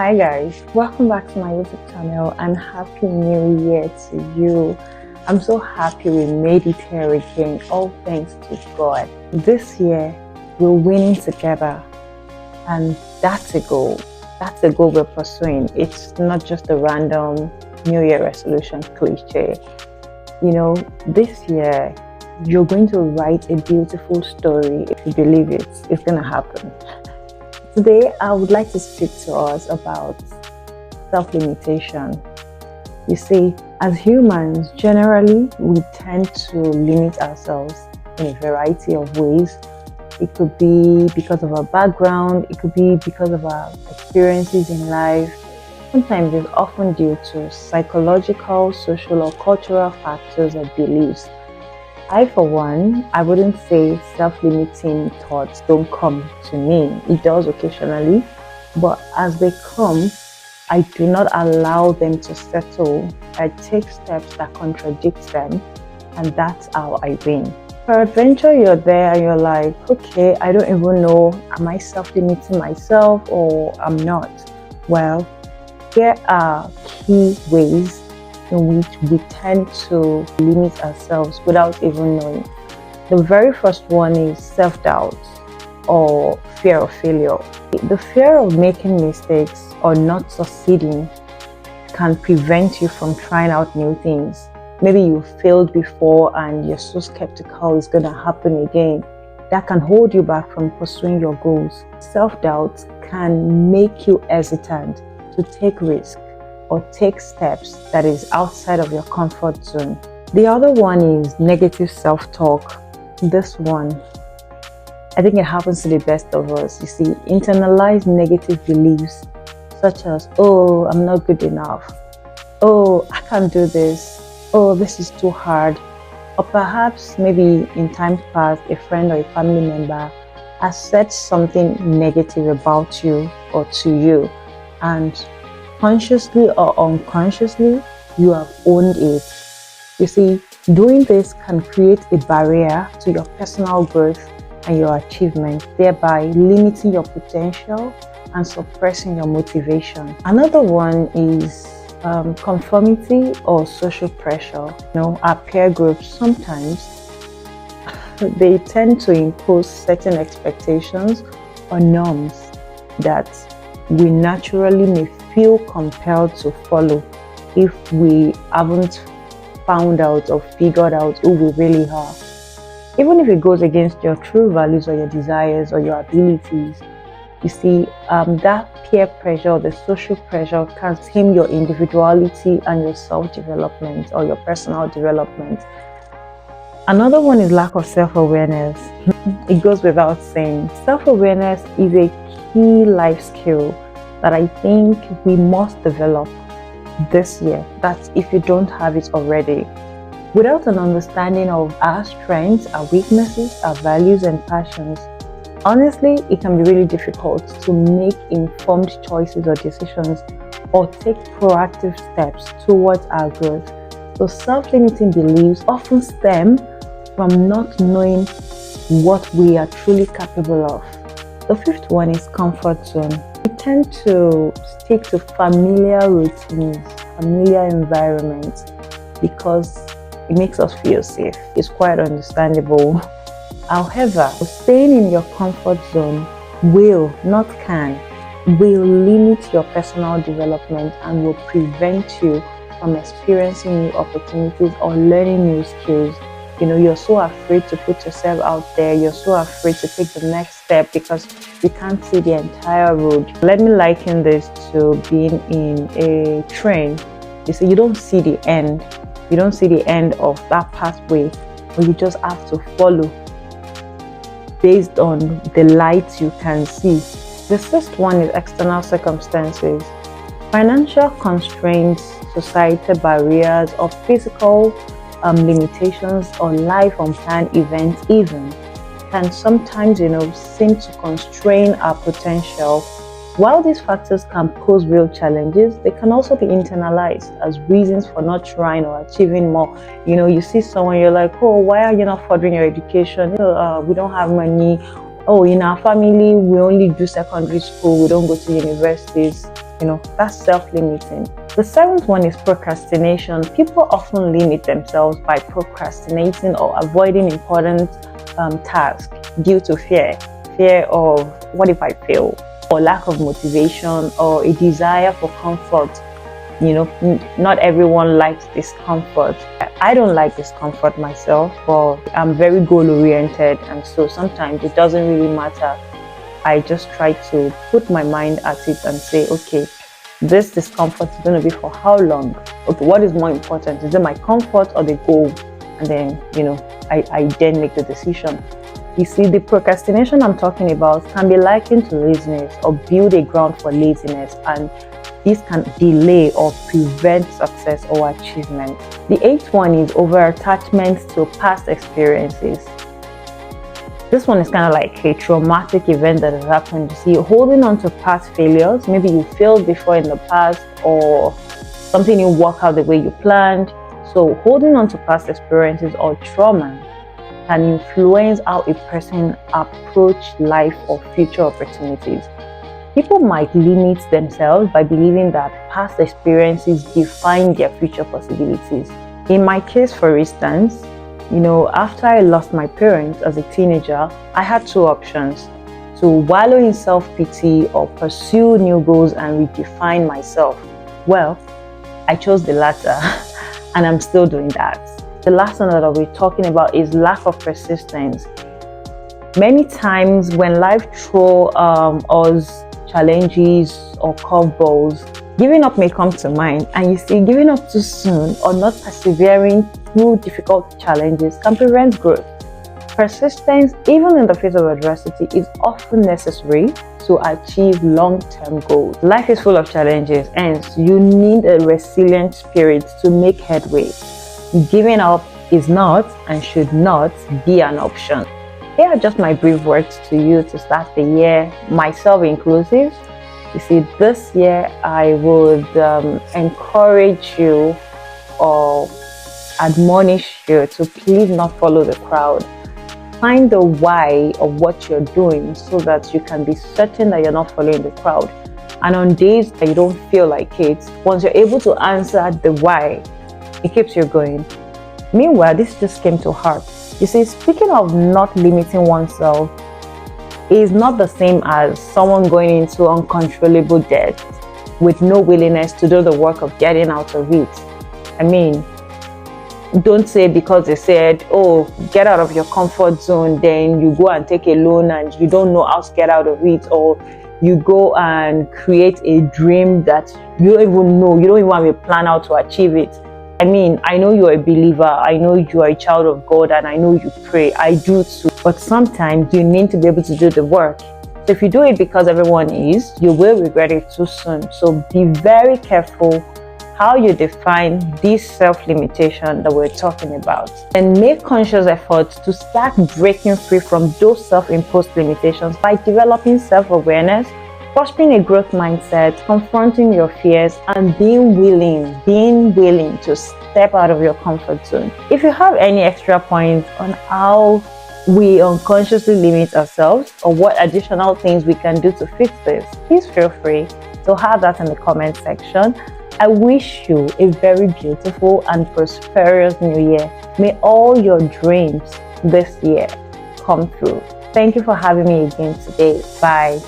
Hi guys, welcome back to my YouTube channel and happy new year to you. I'm so happy we made it here again, all thanks to God. This year we're winning together, and that's a goal. That's a goal we're pursuing. It's not just a random new year resolution cliche. This year you're going to write a beautiful story. If you believe it, it's gonna happen. Today, I would like to speak to us about self-limitation. You see, as humans, generally, we tend to limit ourselves in a variety of ways. It could be because of our background, it could be because of our experiences in life. Sometimes it's often due to psychological, social, or cultural factors or beliefs. For one, I wouldn't say self-limiting thoughts don't come to me. It does occasionally, but as they come, I do not allow them to settle. I take steps that contradict them, and that's how I win. Peradventure, you're there and you're like, okay, I don't even know, am I self-limiting myself or I'm not? Well, here are key ways in which we tend to limit ourselves without even knowing. The very first one is self-doubt or fear of failure. The fear of making mistakes or not succeeding can prevent you from trying out new things. Maybe you failed before and you're so skeptical it's going to happen again. That can hold you back from pursuing your goals. Self-doubt can make you hesitant to take risks or take steps that is outside of your comfort zone. The other one is negative self-talk. This one, I think it happens to the best of us. You see, internalized negative beliefs such as, oh, I'm not good enough. Oh, I can't do this. Oh, this is too hard. Or perhaps maybe in times past, a friend or a family member has said something negative about you or to you, and consciously or unconsciously, you have owned it. You see, doing this can create a barrier to your personal growth and your achievement, thereby limiting your potential and suppressing your motivation. Another one is conformity or social pressure. Our peer groups sometimes they tend to impose certain expectations or norms that we naturally may feel compelled to follow if we haven't found out or figured out who we really are. Even if it goes against your true values or your desires or your abilities, you see, that peer pressure, the social pressure can tame your individuality and your self-development or your personal development. Another one is lack of self-awareness. It goes without saying. Self-awareness is a key life skill that I think we must develop this year. That's if you don't have it already. Without an understanding of our strengths, our weaknesses, our values and passions, honestly, it can be really difficult to make informed choices or decisions or take proactive steps towards our growth. So self-limiting beliefs often stem from not knowing what we are truly capable of. The fifth one is comfort zone. We tend to stick to familiar routines, familiar environments, because it makes us feel safe. It's quite understandable. However, staying in your comfort zone will limit your personal development and will prevent you from experiencing new opportunities or learning new skills. You're so afraid to put yourself out there. You're so afraid to take the next step because you can't see the entire road. Let me liken this to being in a train. You see, you don't see the end. You don't see the end of that pathway, but you just have to follow based on the lights you can see. The sixth one is external circumstances. Financial constraints, societal barriers, or physical limitations or life unplanned events even can sometimes seem to constrain our potential. While these factors can pose real challenges, they can also be internalized as reasons for not trying or achieving more. You see someone, you're like, oh, why are you not furthering your education? We don't have money. oh, in our family, we only do secondary school, we don't go to universities. That's self-limiting. The seventh one is procrastination. People often limit themselves by procrastinating or avoiding important tasks due to fear of what if I fail, or lack of motivation, or a desire for comfort. Not everyone likes discomfort. I don't like discomfort myself, but I'm very goal oriented, and so sometimes it doesn't really matter. I just try to put my mind at it and say, okay, this discomfort is going to be for how long? Okay, what is more important? Is it my comfort or the goal? And then, I then make the decision. You see, the procrastination I'm talking about can be likened to laziness or build a ground for laziness, and this can delay or prevent success or achievement. The eighth one is over-attachment to past experiences. This one is kind of like a traumatic event that has happened. You see, you're holding on to past failures. Maybe you failed before in the past, or something didn't work out the way you planned. So holding on to past experiences or trauma can influence how a person approaches life or future opportunities. People might limit themselves by believing that past experiences define their future possibilities. In my case, for instance, after I lost my parents as a teenager, I had two options: to wallow in self-pity or pursue new goals and redefine myself. Well, I chose the latter and I'm still doing that. The last one that I'll be talking about is lack of persistence. Many times when life throws us challenges or curveballs, giving up may come to mind, and you see, giving up too soon or not persevering through difficult challenges can prevent growth. Persistence, even in the face of adversity, is often necessary to achieve long-term goals. Life is full of challenges, hence you need a resilient spirit to make headway. Giving up is not and should not be an option. Here are just my brief words to you to start the year, myself inclusive. You see, this year I would encourage you or admonish you to please not follow the crowd. Find the why of what you're doing so that you can be certain that you're not following the crowd. And on days that you don't feel like it, once you're able to answer the why, it keeps you going. Meanwhile, this just came to heart. You see, speaking of not limiting oneself is not the same as someone going into uncontrollable debt with no willingness to do the work of getting out of it. I mean, don't say because they said, oh, get out of your comfort zone, then you go and take a loan and you don't know how to get out of it, or you go and create a dream that you don't even know, you don't even have a plan how to achieve it. I mean, I know you're a believer, I know you are a child of God, and I know you pray. I do too. But sometimes you need to be able to do the work. So if you do it because everyone is, you will regret it too soon. So be very careful how you define this self-limitation that we're talking about. And make conscious efforts to start breaking free from those self-imposed limitations by developing self-awareness, fostering a growth mindset, confronting your fears, and being willing to step out of your comfort zone. If you have any extra points on how we unconsciously limit ourselves or what additional things we can do to fix this, please feel free to have that in the comment section. I wish you a very beautiful and prosperous new year. May all your dreams this year come true. Thank you for having me again today. Bye.